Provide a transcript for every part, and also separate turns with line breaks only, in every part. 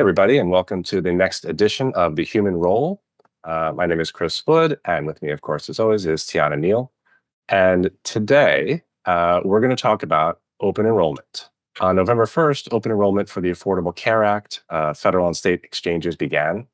Everybody, and welcome to the next edition of the Human Roll. My name is Chris Wood, and with me, of course, as always, is Tiana Neal. And today, we're going to talk about open enrollment. On November 1st, open enrollment for the Affordable Care Act, federal and state exchanges began.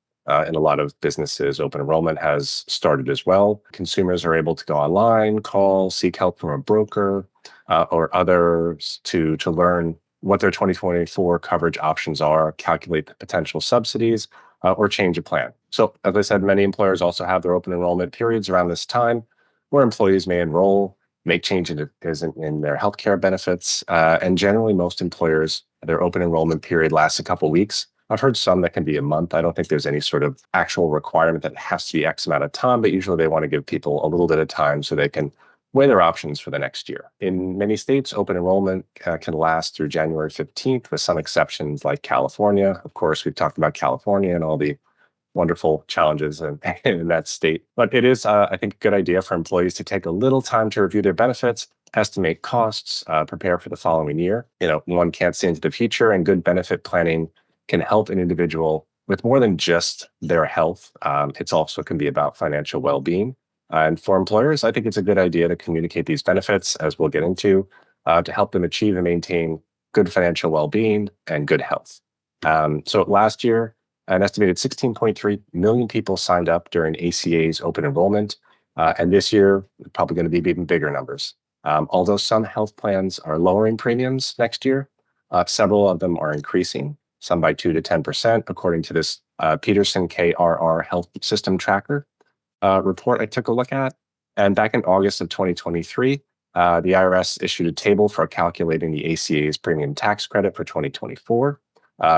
In a lot of businesses, open enrollment has started as well. Consumers are able to go online, call, seek help from a broker or others to learn what their 2024 coverage options are, calculate the potential subsidies, or change a plan. So, as I said, many employers also have their open enrollment periods around this time where employees may enroll, make changes in their healthcare benefits, and generally most employers, their open enrollment period lasts a couple weeks. I've heard some that can be a month. I don't think there's any sort of actual requirement that it has to be X amount of time, but usually they want to give people a little bit of time so they can weigh their options for the next year. In many states, open enrollment can last through January 15th, with some exceptions like California. Of course, we've talked about California and all the wonderful challenges in that state. But it is, I think, a good idea for employees to take a little time to review their benefits, estimate costs, prepare for the following year. One can't see into the future, and good benefit planning can help an individual with more than just their health. It's also can be about financial well-being. And for employers, I think it's a good idea to communicate these benefits, as we'll get into, to help them achieve and maintain good financial well-being and good health. So last year, an estimated 16.3 million people signed up during ACA's open enrollment. And this year, probably going to be even bigger numbers. Although some health plans are lowering premiums next year, several of them are increasing, some by 2 to 10%, according to this Peterson KRR Health System Tracker report I took a look at. And back in August of 2023, the IRS issued a table for calculating the ACA's premium tax credit for 2024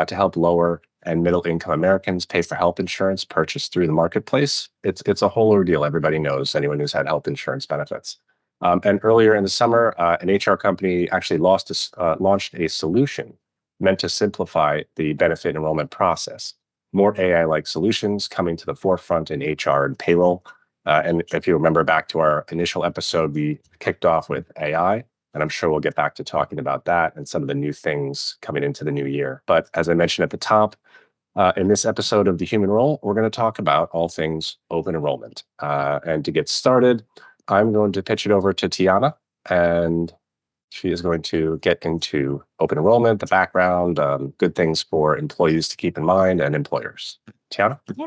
to help lower and middle income Americans pay for health insurance purchased through the marketplace. It's a whole ordeal. Everybody knows, anyone who's had health insurance benefits. And earlier in the summer, an HR company actually launched a solution meant to simplify the benefit enrollment process. More AI-like solutions coming to the forefront in HR and payroll. And if you remember back to our initial episode, we kicked off with AI, and I'm sure we'll get back to talking about that and some of the new things coming into the new year. But as I mentioned at the top, in this episode of the Human Roll, we're going to talk about all things open enrollment. And to get started, I'm going to pitch it over to Tiana, and she is going to get into open enrollment, the background, good things for employees to keep in mind, and employers. Tiana?
Yeah.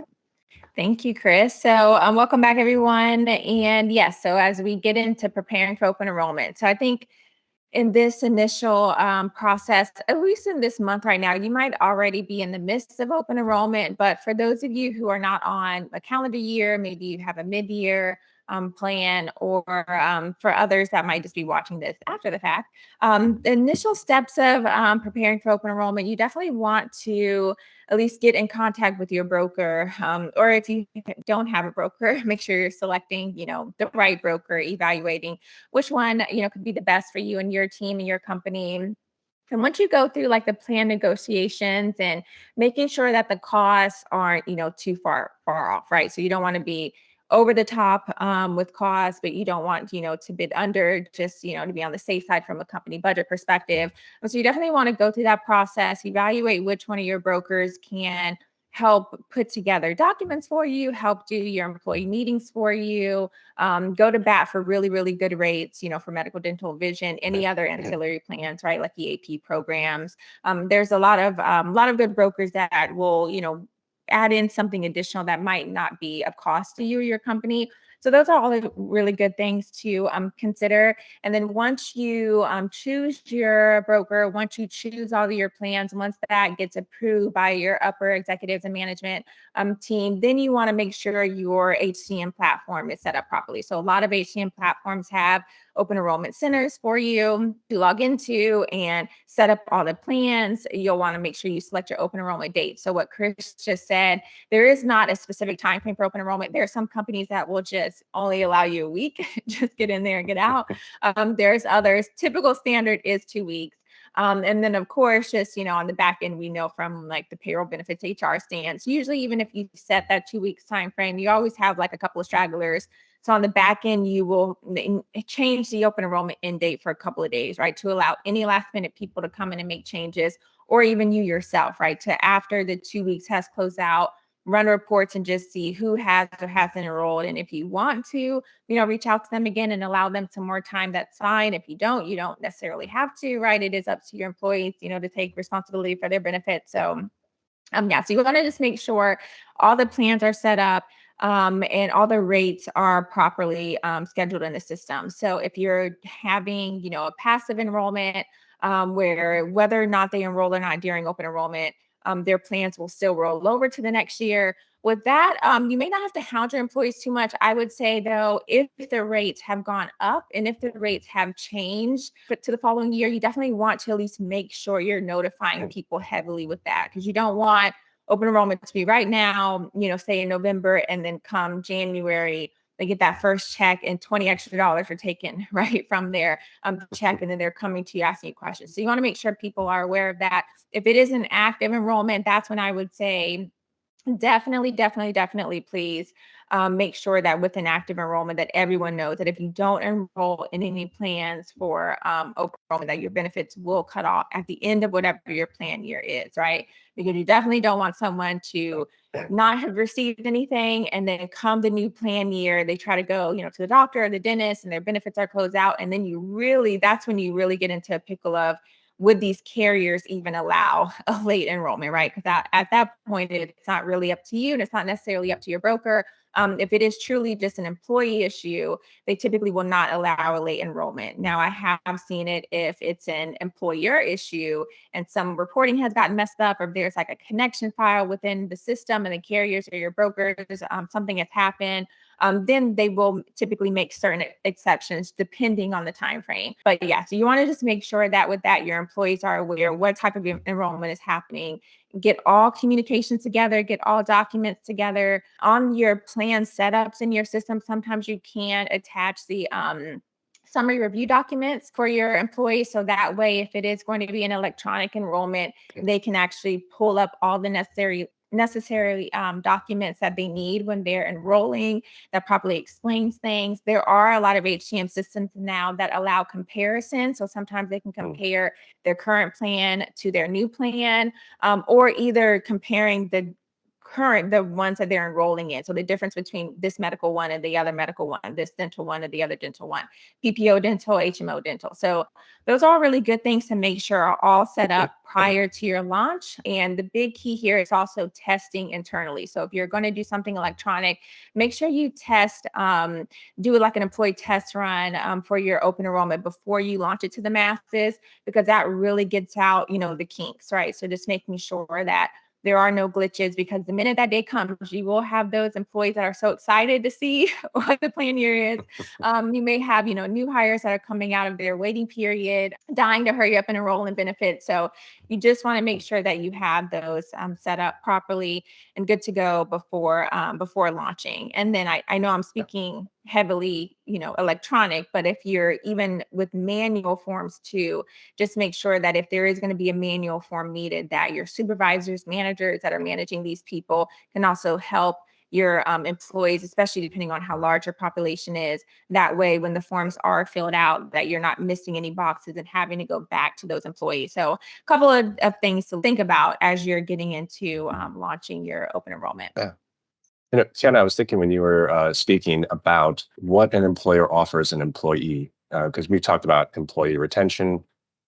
Thank you, Chris. So welcome back, everyone. And yes, so as we get into preparing for open enrollment, so I think in this initial process, at least in this month right now, you might already be in the midst of open enrollment. But for those of you who are not on a calendar year, maybe you have a mid-year plan, or for others that might just be watching this after the fact. The initial steps of preparing for open enrollment, you definitely want to at least get in contact with your broker, or if you don't have a broker, make sure you're selecting, the right broker, evaluating which one, could be the best for you and your team and your company. And once you go through like the plan negotiations and making sure that the costs aren't, too far off, right? So you don't want to be over the top with costs, but you don't want, to bid under, just, to be on the safe side from a company budget perspective. And so you definitely want to go through that process, evaluate which one of your brokers can help put together documents for you, help do your employee meetings for you, go to bat for really, really good rates, for medical, dental, vision, any other ancillary plans, right? Like EAP programs. There's a lot of good brokers that will, add in something additional that might not be of cost to you or your company. So those are all really good things to consider. And then once you choose your broker, once you choose all of your plans, once that gets approved by your upper executives and management team, then you want to make sure your HCM platform is set up properly. So a lot of HCM platforms have open enrollment centers for you to log into and set up all the plans. You'll want to make sure you select your open enrollment date. So what Chris just said, there is not a specific time frame for open enrollment. There are some companies that will just only allow you a week, just get in there and get out. There's others. Typical standard is 2 weeks. And then of course, just, on the back end, we know from like the payroll benefits HR stance, usually even if you set that 2 weeks time frame, you always have like a couple of stragglers So on the back end, you will change the open enrollment end date for a couple of days, right? To allow any last minute people to come in and make changes, or even you yourself, right? To after the 2 weeks has closed out, run reports and just see who has or hasn't enrolled. And if you want to, reach out to them again and allow them some more time, that's fine. If you don't necessarily have to, right? It is up to your employees, to take responsibility for their benefits. So yeah, so you want to just make sure all the plans are set up, and all the rates are properly scheduled in the system. So if you're having, a passive enrollment, where whether or not they enroll or not during open enrollment, their plans will still roll over to the next year. With that, you may not have to hound your employees too much. I would say, though, if the rates have gone up and if the rates have changed to the following year, you definitely want to at least make sure you're notifying people heavily with that, because you don't want open enrollment to be right now, say in November, and then come January, they get that first check and $20 extra are taken right from their check, and then they're coming to you asking you questions. So you want to make sure people are aware of that. If it is an active enrollment, that's when I would say definitely, definitely, definitely, please make sure that with an active enrollment that everyone knows that if you don't enroll in any plans for open enrollment, that your benefits will cut off at the end of whatever your plan year is, right? Because you definitely don't want someone to not have received anything, and then come the new plan year, they try to go, to the doctor or the dentist, and their benefits are closed out. And then that's when you really get into a pickle of, would these carriers even allow a late enrollment, right? Because at that point, it's not really up to you, and it's not necessarily up to your broker. If it is truly just an employee issue, they typically will not allow a late enrollment. Now, I have seen it if it's an employer issue and some reporting has gotten messed up, or there's like a connection file within the system and the carriers or your brokers, something has happened. Then they will typically make certain exceptions depending on the time frame. But yeah, so you want to just make sure that with that, your employees are aware what type of enrollment is happening. Get all communications together, get all documents together on your plan setups in your system. Sometimes you can attach the summary review documents for your employees. So that way, if it is going to be an electronic enrollment, they can actually pull up all the necessary documents that they need when they're enrolling, that properly explains things. There are a lot of HCM systems now that allow comparison. So sometimes they can compare their current plan to their new plan, or either comparing the ones that they're enrolling in. So the difference between this medical one and the other medical one, this dental one and the other dental one, PPO dental, HMO dental. So those are really good things to make sure are all set up prior to your launch. And the big key here is also testing internally. So if you're going to do something electronic, make sure you test, do like an employee test run for your open enrollment before you launch it to the masses, because that really gets out, the kinks, right? So just making sure that there are no glitches, because the minute that day comes, you will have those employees that are so excited to see what the plan year is. You may have, new hires that are coming out of their waiting period, dying to hurry up and enroll in benefits. So you just want to make sure that you have those set up properly and good to go before launching. And then I know I'm speaking heavily, electronic, but if you're even with manual forms too, just make sure that if there is going to be a manual form needed, that your supervisors, managers that are managing these people can also help your employees, especially depending on how large your population is. That way, when the forms are filled out, that you're not missing any boxes and having to go back to those employees. So a couple of things to think about as you're getting into launching your open enrollment.
Yeah. Tiana, I was thinking when you were speaking about what an employer offers an employee, because we talked about employee retention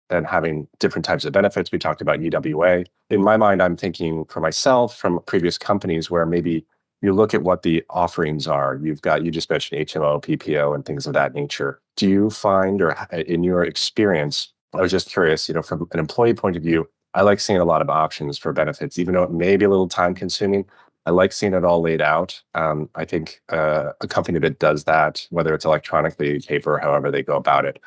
and having different types of benefits. We talked about UWA. In my mind, I'm thinking for myself from previous companies where maybe you look at what the offerings are. You just mentioned HMO, PPO, and things of that nature. Do you find, or in your experience, I was just curious, from an employee point of view, I like seeing a lot of options for benefits, even though it may be a little time consuming. I like seeing it all laid out. I think a company that does that, whether it's electronically, paper, however they go about it,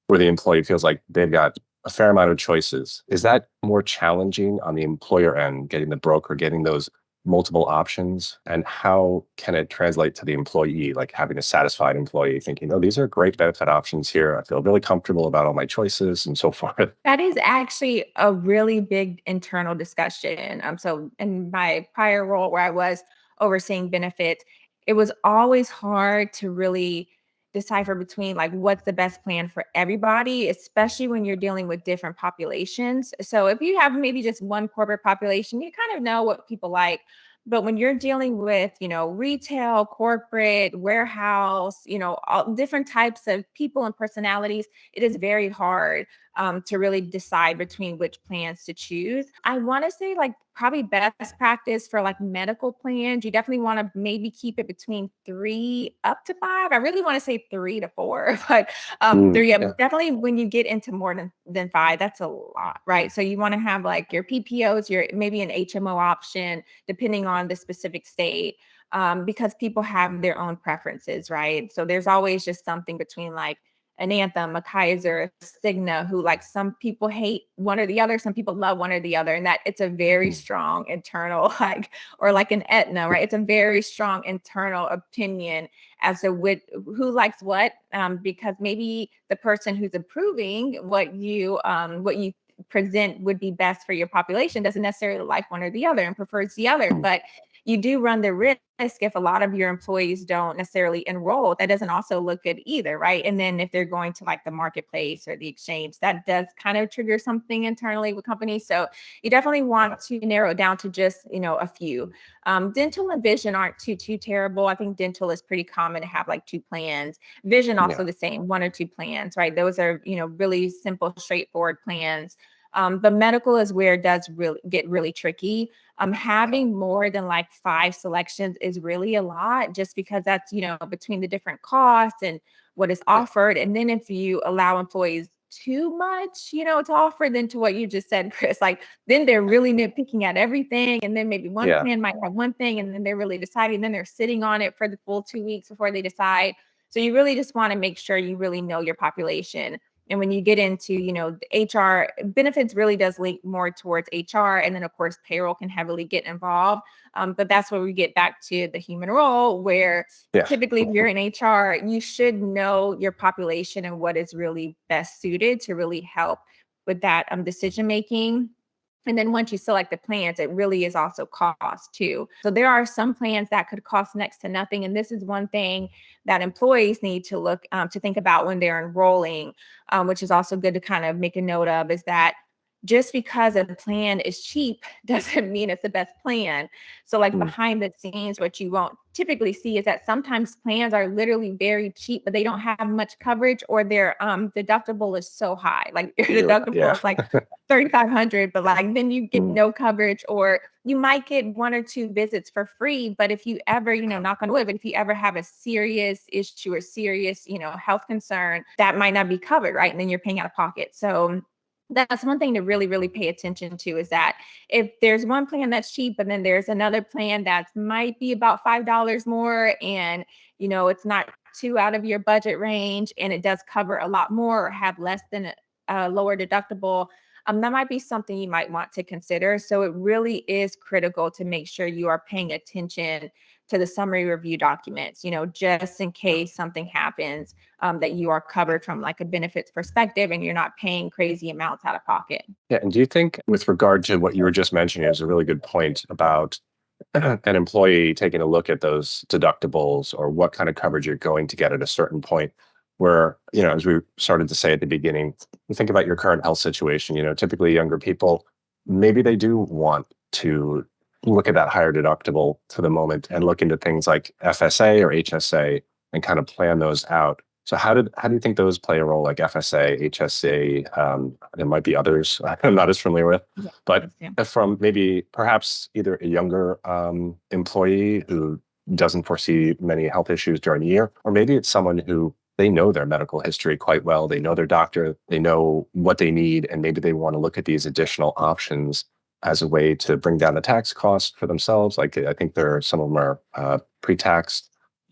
where the employee feels like they've got a fair amount of choices. Is that more challenging on the employer end, getting the broker, getting those multiple options? And how can it translate to the employee, like having a satisfied employee thinking, oh, these are great benefit options here. I feel really comfortable about all my choices and so forth.
That is actually a really big internal discussion. So in my prior role where I was overseeing benefits, it was always hard to really decipher between like what's the best plan for everybody, especially when you're dealing with different populations. So if you have maybe just one corporate population, you kind of know what people like. But when you're dealing with, retail, corporate, warehouse, all different types of people and personalities, it is very hard to really decide between which plans to choose. I want to say, like, probably best practice for like medical plans, you definitely want to maybe keep it between three up to five. I really want to say three to four, but three up.
Yeah.
Definitely when you get into more than five, that's a lot, right? So you want to have like your PPOs, your maybe an HMO option, depending on the specific state. Because people have their own preferences, right? So there's always just something between like an Anthem, a Kaiser, a Cigna, who like some people hate one or the other, some people love one or the other, and that it's a very strong internal or like an Aetna, right? It's a very strong internal opinion as to who likes what, because maybe the person who's approving what you present would be best for your population doesn't necessarily like one or the other and prefers the other, but you do run the risk if a lot of your employees don't necessarily enroll. That doesn't also look good either, right? And then if they're going to like the marketplace or the exchange, that does kind of trigger something internally with companies. So you definitely want to narrow it down to just, a few. Dental and vision aren't too terrible. I think dental is pretty common to have like two plans. Vision also
Yeah.
the same, one or two plans, right? Those are, really simple, straightforward plans. But medical is where it does really get really tricky. Having more than like five selections is really a lot, just because that's, between the different costs and what is offered. And then if you allow employees too much, to offer, then to what you just said, Chris, like then they're really nitpicking at everything. And then maybe one
Yeah.
plan might have one thing and then they're really deciding, then they're sitting on it for the full 2 weeks before they decide. So you really just want to make sure you really know your population. And when you get into, the HR benefits really does link more towards HR. And then of course, payroll can heavily get involved. But that's where we get back to the human role, where
Yeah.
typically if you're in HR, you should know your population and what is really best suited to really help with that decision making. And then once you select the plans, it really is also cost too. So there are some plans that could cost next to nothing. And this is one thing that employees need to look to think about when they're enrolling, which is also good to kind of make a note of, is that just because a plan is cheap doesn't mean it's the best plan. So like
Mm.
behind the scenes, what you won't typically see is that sometimes plans are literally very cheap, but they don't have much coverage, or their deductible is so high. Like your deductible
Yeah.
is like 3,500, but like then you get
Mm.
no coverage, or you might get one or two visits for free. But if you ever, knock on wood, but if you ever have a serious issue or serious, health concern, that might not be covered, right? And then you're paying out of pocket. So that's one thing to really, really pay attention to, is that if there's one plan that's cheap, and then there's another plan that might be about $5 more, and it's not too out of your budget range, and it does cover a lot more or have less than a lower deductible, that might be something you might want to consider. So it really is critical to make sure you are paying attention to the summary review documents, just in case something happens, that you are covered from like a benefits perspective and you're not paying crazy amounts out of pocket.
Yeah. And do you think, with regard to what you were just mentioning, is a really good point about an employee taking a look at those deductibles or what kind of coverage you're going to get at a certain point, where, as we started to say at the beginning, you think about your current health situation, typically younger people, maybe they do want to look at that higher deductible for the moment and look into things like FSA or HSA and kind of plan those out. So how do you think those play a role, like FSA, HSA? There might be others I'm not as familiar with,
Yeah.
but
Yeah.
from maybe perhaps either a younger employee who doesn't foresee many health issues during the year, or maybe it's someone who they know their medical history quite well. They know their doctor, they know what they need, and maybe they want to look at these additional options as a way to bring down the tax cost for themselves. Like I think some of them are pre-taxed,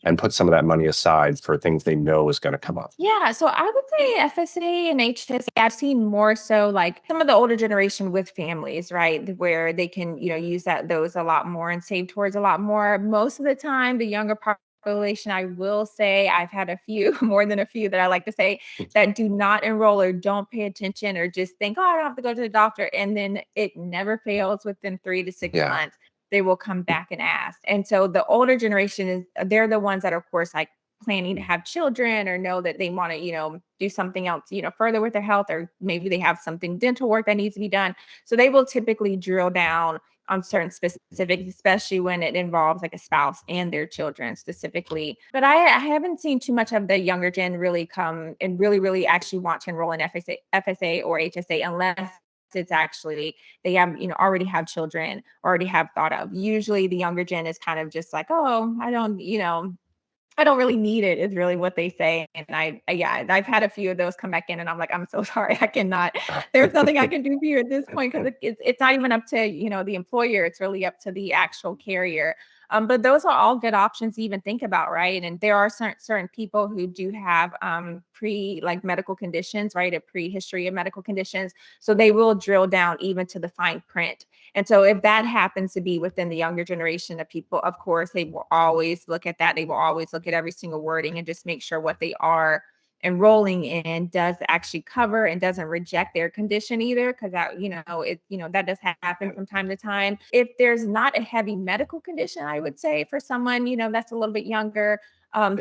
and put some of that money aside for things they know is going to come up.
Yeah, so I would say FSA and HSA, I've seen more so like some of the older generation with families, right? Where they can, use those a lot more and save towards a lot more. Most of the time, the younger population, I will say, I've had a few, more than a few that I like to say, that do not enroll or don't pay attention or just think, oh, I don't have to go to the doctor. And then it never fails within 3 to 6
Yeah.
months. they will come back and ask. And so the older generation is they're the ones that are of course like planning to have children or know that they want to, do something else, further with their health, or maybe they have something dental work that needs to be done. So they will typically drill down on certain specifics, especially when it involves like a spouse and their children specifically. But I haven't seen too much of the younger gen really come and really actually want to enroll in FSA or HSA unless it's actually they have already have children, already have thought of. Usually the younger gen is kind of just like, oh, I don't really need it is really what they say. And yeah, I've had a few of those come back in and I'm like, I'm so sorry. I cannot, there's nothing I can do for you at this point because it's not even up to, the employer. It's really up to the actual carrier. But those are all good options to even think about, right? And there are certain people who do have pre like medical conditions, right? A pre-history of medical conditions. So they will drill down even to the fine print. And so if that happens to be within the younger generation of people, of course, they will always look at that. They will always look at every single wording and just make sure what they are enrolling in does actually cover and doesn't reject their condition either. Cause that, that does happen from time to time. If there's not a heavy medical condition, I would say for someone, that's a little bit younger,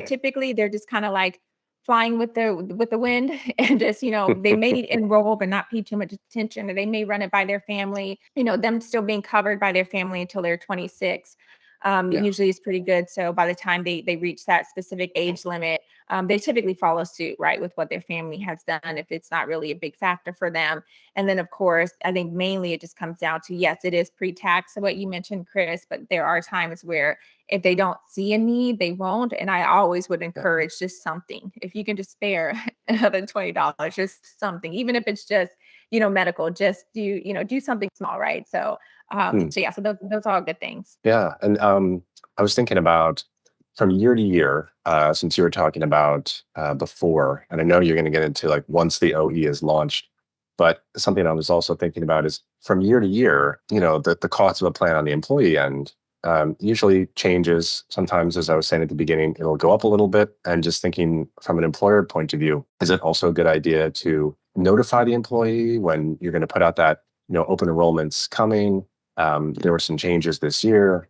typically they're just kind of like, flying with the wind and just they may need to enroll but not pay too much attention, or they may run it by their family, them still being covered by their family until they're 26
Yeah.
usually is pretty good. So by the time they reach that specific age limit, they typically follow suit, right, with what their family has done if it's not really a big factor for them. And then, of course, I think mainly it just comes down to, yes, it is pre-tax, what you mentioned, Chris, but there are times where if they don't see a need, they won't. And I always would
Yeah.
encourage just something. If you can just spare another $20, just something, even if it's just, medical, just do something small, right? So
Hmm.
so yeah, so those are all good things.
Yeah. And I was thinking about from year to year, since you were talking about before, and I know you're going to get into like once the OE is launched, but something I was also thinking about is from year to year, the cost of a plan on the employee end usually changes. Sometimes, as I was saying at the beginning, it'll go up a little bit. And just thinking from an employer point of view, is it also a good idea to notify the employee when you're going to put out that, open enrollment's coming? There were some changes this year,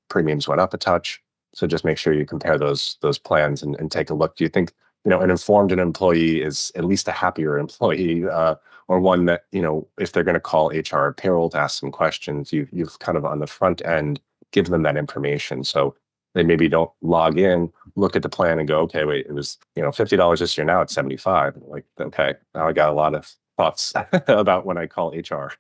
premiums went up a touch. So just make sure you compare those plans and take a look. Do you think, an informed employee is at least a happier employee, or one that, if they're going to call HR or payroll to ask some questions, you've kind of on the front end give them that information. So they maybe don't log in, look at the plan and go, okay, wait, it was, $50 this year. Now it's 75. Like, okay, now I got a lot of thoughts about when I call HR.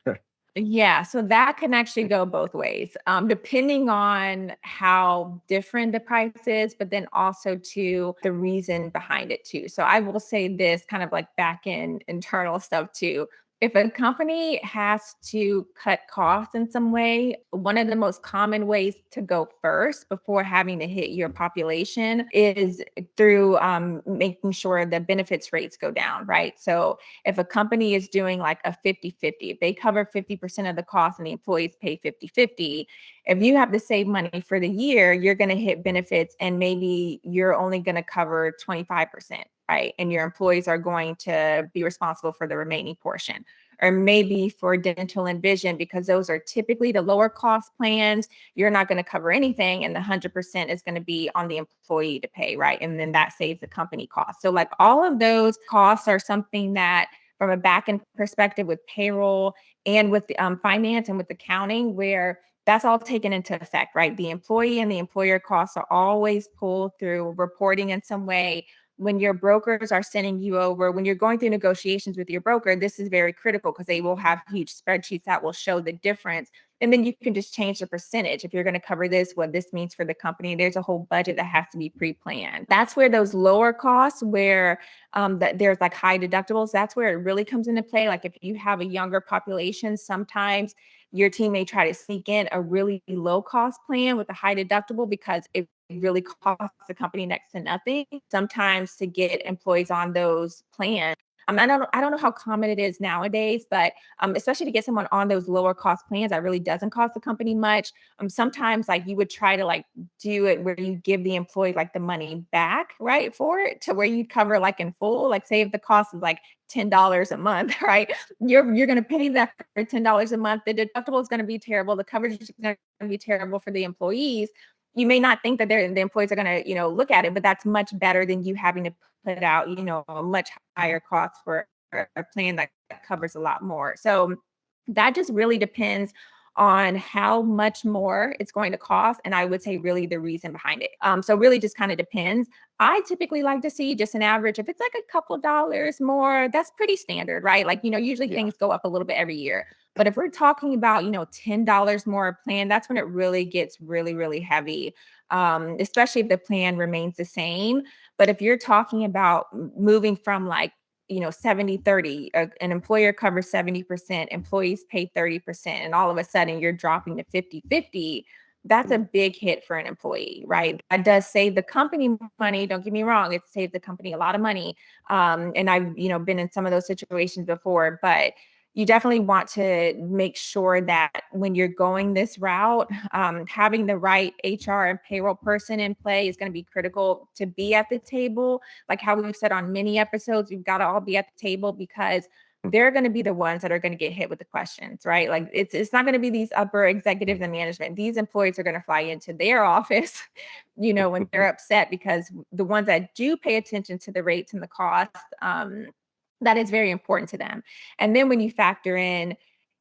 Yeah, so that can actually go both ways, depending on how different the price is, but then also to the reason behind it too. So I will say this kind of like back in internal stuff too. If a company has to cut costs in some way, one of the most common ways to go first before having to hit your population is through making sure the benefits rates go down, right? So if a company is doing like a 50-50, if they cover 50% of the cost and the employees pay 50-50, if you have to save money for the year, you're going to hit benefits and maybe you're only going to cover 25%, right? And your employees are going to be responsible for the remaining portion. Or maybe for dental and vision, because those are typically the lower cost plans, you're not going to cover anything and the 100% is going to be on the employee to pay, right? And then that saves the company cost. So like all of those costs are something that from a back end perspective with payroll and with the, finance and with accounting, where that's all taken into effect, right? The employee and the employer costs are always pulled through reporting in some way. When your brokers are sending you over, when you're going through negotiations with your broker, this is very critical because they will have huge spreadsheets that will show the difference. And then you can just change the percentage. If you're going to cover this, what this means for the company, there's a whole budget that has to be pre-planned. That's where those lower costs, where that there's like high deductibles, that's where it really comes into play. Like if you have a younger population, sometimes your team may try to sneak in a really low cost plan with a high deductible because it really costs the company next to nothing sometimes to get employees on those plans. I don't know how common it is nowadays, but especially to get someone on those lower cost plans, that really doesn't cost the company much. Sometimes like you would try to like do it where you give the employee like the money back, right, for it to where you cover like in full. Like say if the cost is like $10 a month, right? You're going to pay that for $10 a month. The deductible is going to be terrible. The coverage is going to be terrible for the employees. You may not think that the employees are going to, look at it, but that's much better than you having to put out, a much higher cost for a plan that covers a lot more. So that just really depends on how much more it's going to cost. And I would say really the reason behind it. So really just kind of depends. I typically like to see just an average. If it's like a couple dollars more, that's pretty standard, right? Like, usually
Yeah.
things go up a little bit every year. But if we're talking about, $10 more a plan, that's when it really gets really, really heavy, especially if the plan remains the same. But if you're talking about moving from like 70-30, an employer covers 70%, employees pay 30%, and all of a sudden you're dropping to 50-50, that's a big hit for an employee, right? That does save the company money. Don't get me wrong, it saves the company a lot of money. And I've, been in some of those situations before, but you definitely want to make sure that when you're going this route, having the right HR and payroll person in play is going to be critical to be at the table. Like how we've said on many episodes, you've got to all be at the table because they're going to be the ones that are going to get hit with the questions, right? Like it's not going to be these upper executives and management. These employees are going to fly into their office, when they're upset because the ones that do pay attention to the rates and the costs, that is very important to them. And then when you factor in,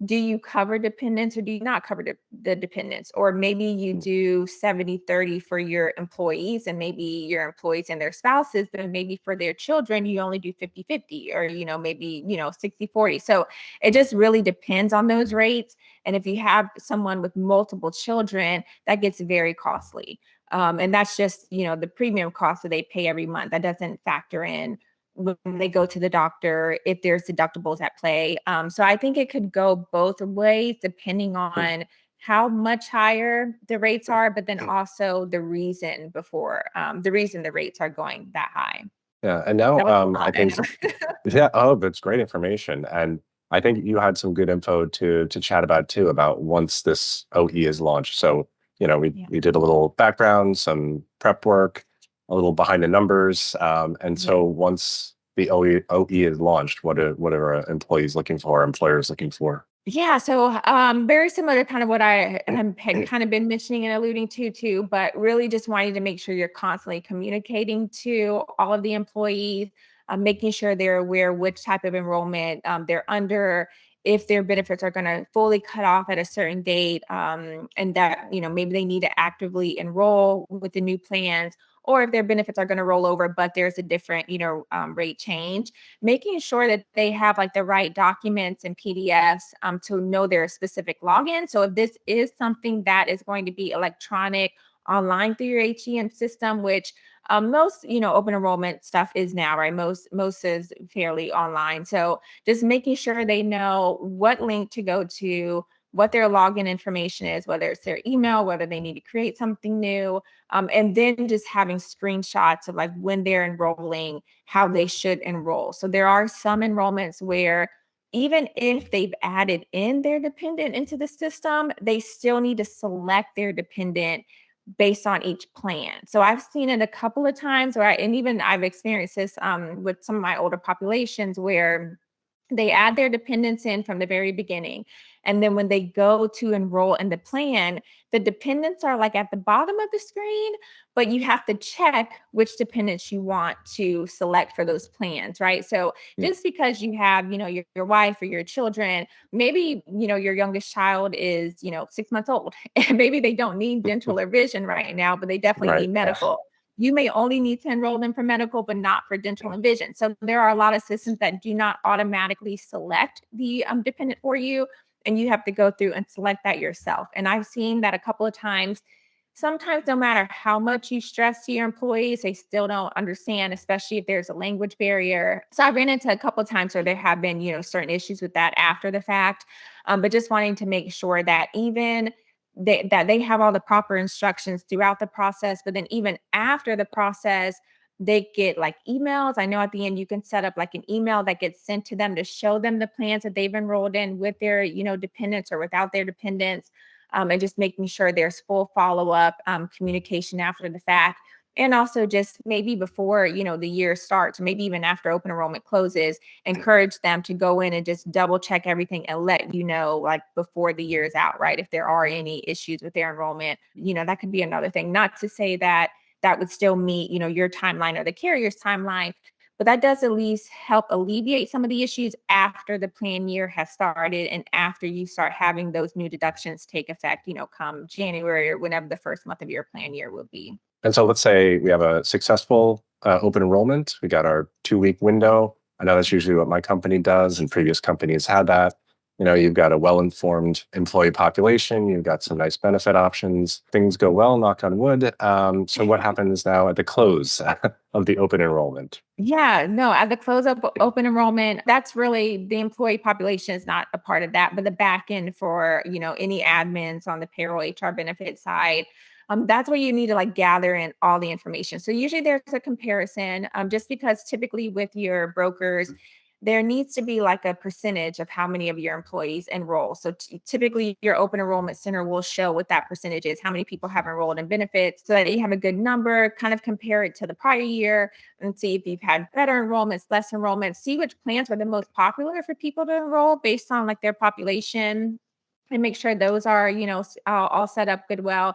do you cover dependents or do you not cover the dependents? Or maybe you do 70-30 for your employees and maybe your employees and their spouses, but maybe for their children, you only do 50-50 or, maybe, 60-40. So it just really depends on those rates. And if you have someone with multiple children, that gets very costly. And that's just, the premium cost that they pay every month. That doesn't factor in when they go to the doctor, if there's deductibles at play. So I think it could go both ways depending on how much higher the rates are, but then also the reason the rates are going that high.
Yeah. And now
That was a lot,
I
I
think
know.
yeah, oh, that's great information. And I think you had some good info to chat about too, about once this OE is launched. So,
Yeah.
we did a little background, some prep work, a little behind the numbers. And
Yeah.
so once the OE is launched, what are employees looking for, employers looking for?
Yeah, so very similar to kind of what I had kind of been mentioning and alluding to too, but really just wanting to make sure you're constantly communicating to all of the employees, making sure they're aware which type of enrollment they're under, if their benefits are going to fully cut off at a certain date, and that maybe they need to actively enroll with the new plans, or if their benefits are going to roll over, but there's a different rate change, making sure that they have like the right documents and PDFs to know their specific login. So if this is something that is going to be electronic online through your HEM system, which most open enrollment stuff is now, right? Most is fairly online. So just making sure they know what link to go to, what their login information is, whether it's their email, whether they need to create something new, and then just having screenshots of like when they're enrolling, how they should enroll. So there are some enrollments where even if they've added in their dependent into the system, they still need to select their dependent based on each plan. So I've seen it a couple of times and even I've experienced this with some of my older populations where they add their dependents in from the very beginning. And then when they go to enroll in the plan, the dependents are like at the bottom of the screen, but you have to check which dependents you want to select for those plans, right? So
Yeah.
just because you have, your wife or your children, maybe, your youngest child is, 6 months old, and maybe they don't need dental or vision right now, but they definitely
Right.
need medical. You may only need to enroll them for medical, but not for dental and vision. So there are a lot of systems that do not automatically select the dependent for you, and you have to go through and select that yourself. And I've seen that a couple of times. Sometimes, no matter how much you stress to your employees, they still don't understand, especially if there's a language barrier. So I ran into a couple of times where there have been, certain issues with that after the fact. But just wanting to make sure that even that they have all the proper instructions throughout the process, but then even after the process, they get like emails. I know at the end you can set up like an email that gets sent to them to show them the plans that they've enrolled in with their, dependents or without their dependents. And just making sure there's full follow-up communication after the fact. And also just maybe before, the year starts, maybe even after open enrollment closes, encourage them to go in and just double check everything and let you know, like before the year is out, right? If there are any issues with their enrollment, that could be another thing. Not to say that that would still meet, your timeline or the carrier's timeline, but that does at least help alleviate some of the issues after the plan year has started and after you start having those new deductions take effect, come January or whenever the first month of your plan year will be.
And so let's say we have a successful open enrollment. We got our 2-week window. I know that's usually what my company does, and previous companies had that. You've got a well-informed employee population. You've got some nice benefit options. Things go well, knock on wood. So what happens now at the close of the open enrollment?
Yeah, no, at the close of open enrollment, that's really the employee population is not a part of that, but the back end for, any admins on the payroll HR benefit side. That's where you need to like gather in all the information. So usually there's a comparison, just because typically with your brokers, there needs to be like a percentage of how many of your employees enroll. So typically your open enrollment center will show what that percentage is, how many people have enrolled in benefits so that you have a good number, kind of compare it to the prior year and see if you've had better enrollments, less enrollments, see which plans were the most popular for people to enroll based on like their population and make sure those are, all set up good well.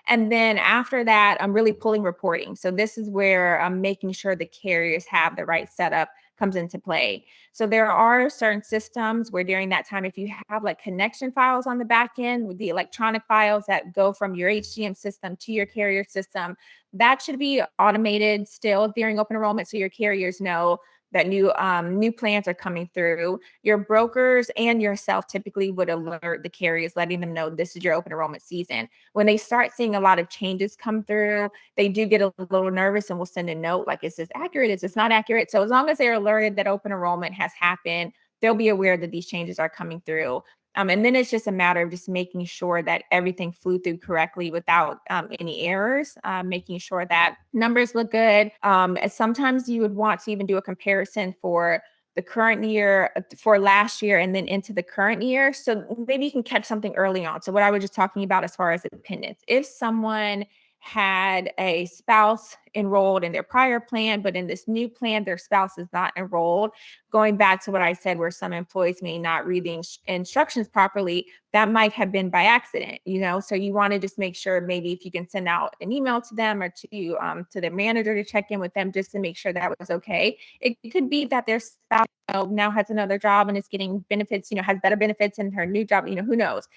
And then after that, I'm really pulling reporting. So this is where I'm making sure the carriers have the right setup comes into play. So there are certain systems where during that time, if you have like connection files on the back end with the electronic files that go from your HCM system to your carrier system, that should be automated still during open enrollment so your carriers know that new plans are coming through. Your brokers and yourself typically would alert the carriers, letting them know this is your open enrollment season. When they start seeing a lot of changes come through, they do get a little nervous and will send a note like, is this accurate? Is this not accurate? So as long as they're alerted that open enrollment has happened, they'll be aware that these changes are coming through. And then it's just a matter of just making sure that everything flew through correctly without any errors, making sure that numbers look good. And sometimes you would want to even do a comparison for the current year, for last year, and then into the current year. So maybe you can catch something early on. So what I was just talking about as far as dependents, if someone had a spouse enrolled in their prior plan, but in this new plan, their spouse is not enrolled. Going back to what I said, where some employees may not read the instructions properly, that might have been by accident, So you want to just make sure maybe if you can send out an email to them or to their manager to check in with them just to make sure that was okay. It could be that their spouse now has another job and is getting benefits, has better benefits in her new job, who knows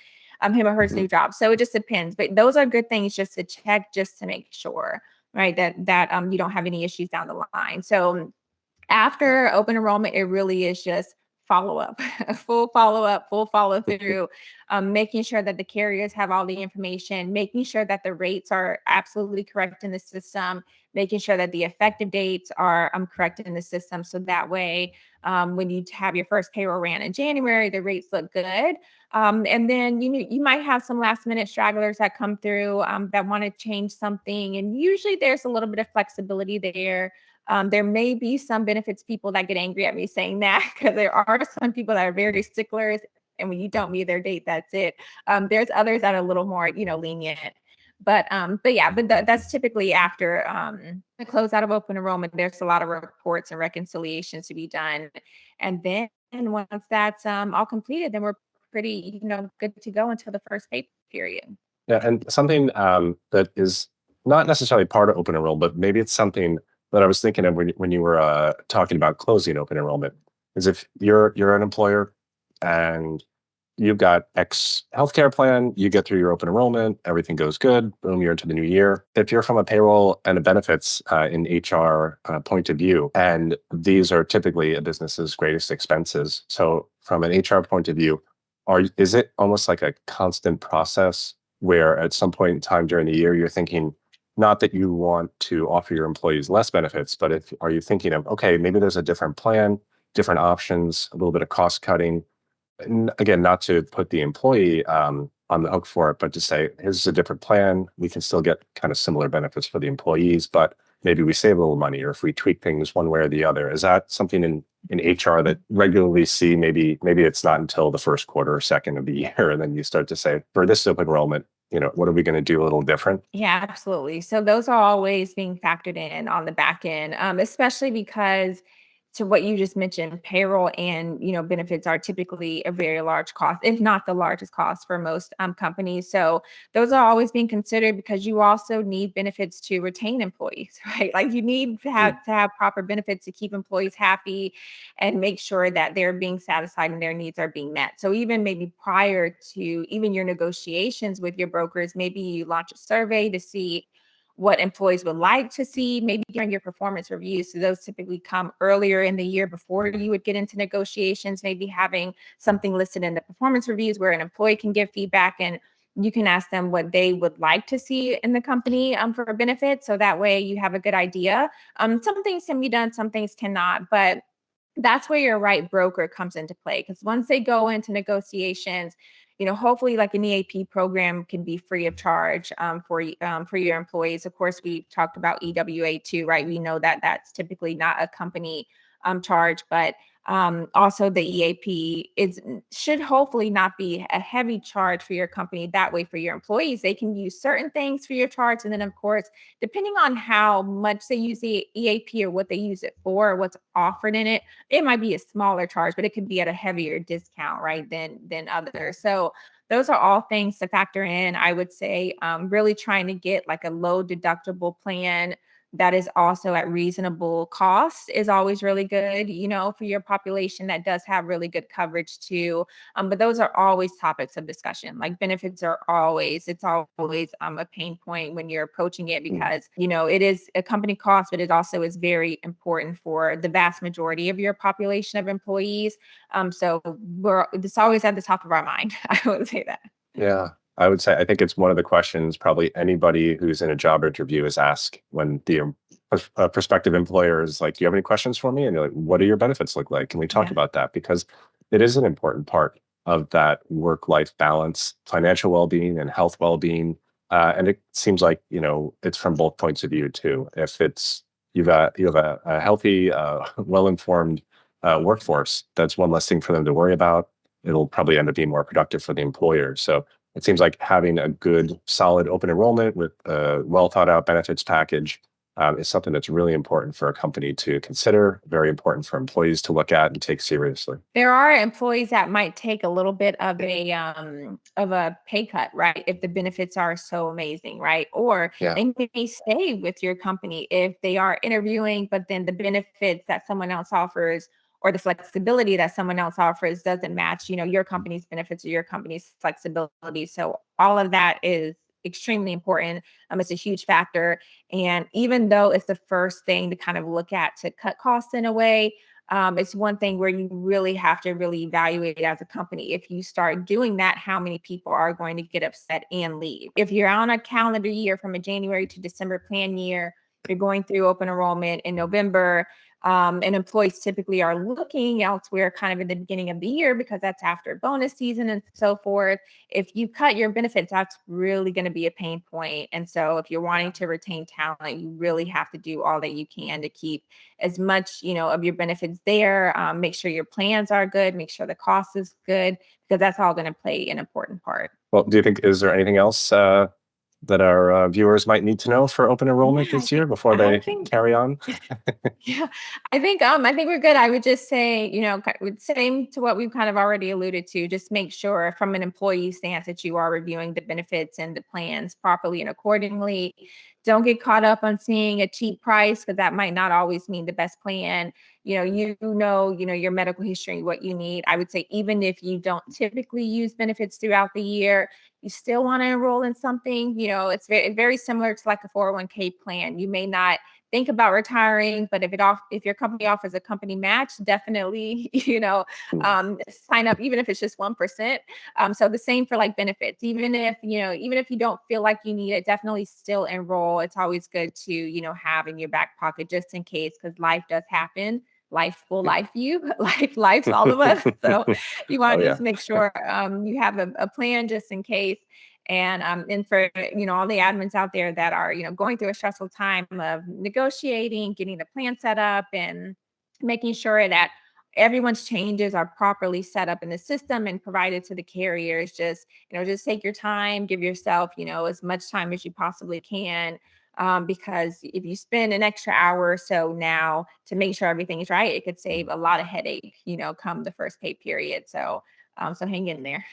him or her new job. So it just depends. But those are good things just to check, just to make sure, right, that you don't have any issues down the line. So after open enrollment, it really is just follow up, full follow through, making sure that the carriers have all the information, making sure that the rates are absolutely correct in the system, making sure that the effective dates are correct in the system. So that way, when you have your first payroll ran in January, the rates look good. And then you might have some last minute stragglers that come through that want to change something. And usually there's a little bit of flexibility there. There may be some benefits people that get angry at me saying that because there are some people that are very sticklers. And when you don't meet their date, that's it. There's others that are a little more, lenient. But yeah, that's typically after the closeout of open enrollment. There's a lot of reports and reconciliations to be done. And then once that's all completed, then we're pretty, good to go until the first pay period.
Yeah, and something that is not necessarily part of open enrollment, but maybe it's something that I was thinking of when you were talking about closing open enrollment, is if you're an employer and you've got X healthcare plan, you get through your open enrollment, everything goes good, boom, you're into the new year. If you're from a payroll and a benefits in HR point of view, and these are typically a business's greatest expenses. So from an HR point of view, is it almost like a constant process where at some point in time during the year, you're thinking, not that you want to offer your employees less benefits, but are you thinking of, okay, maybe there's a different plan, different options, a little bit of cost cutting? And again, not to put the employee on the hook for it, but to say, here's a different plan. We can still get kind of similar benefits for the employees, but maybe we save a little money, or if we tweak things one way or the other. Is that something in HR that regularly see? Maybe it's not until the first quarter or second of the year, and then you start to say, for this open enrollment, what are we going to do a little different?
Yeah, absolutely. So those are always being factored in on the back end, especially because to what you just mentioned, payroll and benefits are typically a very large cost, if not the largest cost for most companies. So those are always being considered because you also need benefits to retain employees, right? Like you need
Mm,
to have proper benefits to keep employees happy and make sure that they're being satisfied and their needs are being met. So even maybe prior to even your negotiations with your brokers, maybe you launch a survey to see what employees would like to see, maybe during your performance reviews. So those typically come earlier in the year before you would get into negotiations, maybe having something listed in the performance reviews where an employee can give feedback and you can ask them what they would like to see in the company for a benefit. So that way you have a good idea. Some things can be done, some things cannot, but that's where your right broker comes into play because once they go into negotiations, hopefully like an EAP program can be free of charge for your employees. Of course, we talked about EWA too, right? We know that that's typically not a company charge, but also the EAP should hopefully not be a heavy charge for your company. That way, for your employees, they can use certain things for your charge, and then of course, depending on how much they use the EAP or what they use it for, or what's offered in it, it might be a smaller charge, but it could be at a heavier discount, right, than others. So those are all things to factor in. I would say really trying to get like a low deductible plan that is also at reasonable cost is always really good, for your population that does have really good coverage too. But those are always topics of discussion. Like benefits are it's always a pain point when you're approaching it
mm.
because, it is a company cost, but it also is very important for the vast majority of your population of employees. So it's always at the top of our mind. I would say that.
Yeah, I would say I think it's one of the questions probably anybody who's in a job interview is asked when the prospective employer is like, "Do you have any questions for me?" And you're like, "What do your benefits look like? Can we talk
Yeah.
about that?" Because it is an important part of that work-life balance, financial well-being and health well-being. And it seems like it's from both points of view too. If it's you have a healthy, well-informed workforce, that's one less thing for them to worry about. It'll probably end up being more productive for the employer. So it seems like having a good, solid open enrollment with a well thought out benefits package is something that's really important for a company to consider, very important for employees to look at and take seriously.
There are employees that might take a little bit of a pay cut, right? If the benefits are so amazing, right? Or
Yeah.
they may stay with your company if they are interviewing, but then the benefits that someone else offers or the flexibility that someone else offers doesn't match, your company's benefits or your company's flexibility. So all of that is extremely important. It's a huge factor. And even though it's the first thing to kind of look at to cut costs in a way, it's one thing where you really have to really evaluate it as a company. If you start doing that, how many people are going to get upset and leave? If you're on a calendar year from a January to December plan year, you're going through open enrollment in November, and employees typically are looking elsewhere kind of in the beginning of the year because that's after bonus season and so forth. If you cut your benefits, that's really going to be a pain point. And so if you're wanting to retain talent, you really have to do all that you can to keep as much, of your benefits there. Make sure your plans are good, make sure the cost is good, because that's all going to play an important part.
Well, do you think, is there anything else that our viewers might need to know for open
Yeah,
enrollment this year before
I
they
think
carry on?
yeah, I think we're good. I would just say, same to what we've kind of already alluded to, just make sure from an employee stance that you are reviewing the benefits and the plans properly and accordingly. Don't get caught up on seeing a cheap price because that might not always mean the best plan. Your medical history, what you need. I would say even if you don't typically use benefits throughout the year, you still want to enroll in something. It's very, very similar to like a 401k plan. You may not think about retiring, but if your company offers a company match, definitely,
Hmm.
sign up, even if it's just 1%. So the same for like benefits, even if you don't feel like you need it, definitely still enroll. It's always good to, have in your back pocket just in case, because life does happen. Life will life you, life's all of us. So you
Oh
want to
yeah.
just make sure you have a plan just in case. And for all the admins out there that are going through a stressful time of negotiating, getting the plan set up, and making sure that everyone's changes are properly set up in the system and provided to the carriers. Just take your time, give yourself as much time as you possibly can, because if you spend an extra hour or so now to make sure everything is right, it could save a lot of headache come the first pay period. So hang in there.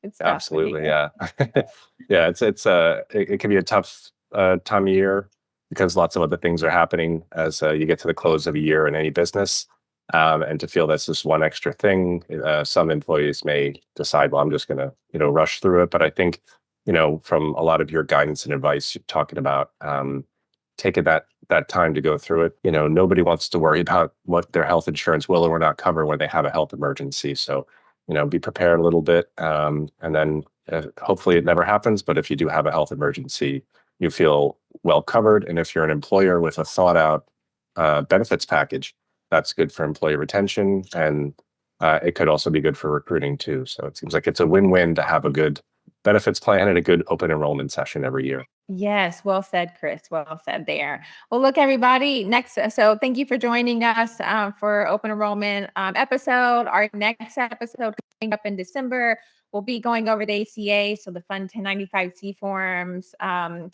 It's tough when
Absolutely,
people.
yeah. Yeah, it can be a tough time of year because lots of other things are happening as you get to the close of a year in any business. And to feel that's just one extra thing, some employees may decide, well, I'm just going to, rush through it. But I think, from a lot of your guidance and advice, you're talking about taking that time to go through it. Nobody wants to worry about what their health insurance will or will not cover when they have a health emergency. So, be prepared a little bit, and then hopefully it never happens. But if you do have a health emergency, you feel well covered. And if you're an employer with a thought out benefits package, that's good for employee retention, and it could also be good for recruiting too. So it seems like it's a win-win to have a good benefits plan and a good open enrollment session every year.
Yes, well said, Chris. Well said there. Well, look, everybody. So thank you for joining us for open enrollment episode. Our next episode coming up in December, we'll be going over the ACA, so the Fund 1095-C forms. All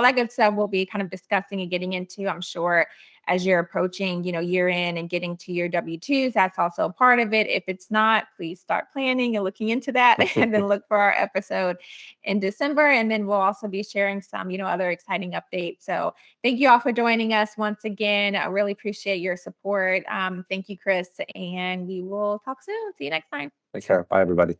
that good stuff we'll be kind of discussing and getting into, I'm sure, as you're approaching, year end and getting to your W-2s. That's also a part of it. If it's not, please start planning and looking into that, and then look for our episode in December. And then we'll also be sharing some, other exciting updates. So thank you all for joining us once again. I really appreciate your support. Thank you, Chris. And we will talk soon. See you next time.
Take care. Bye, everybody.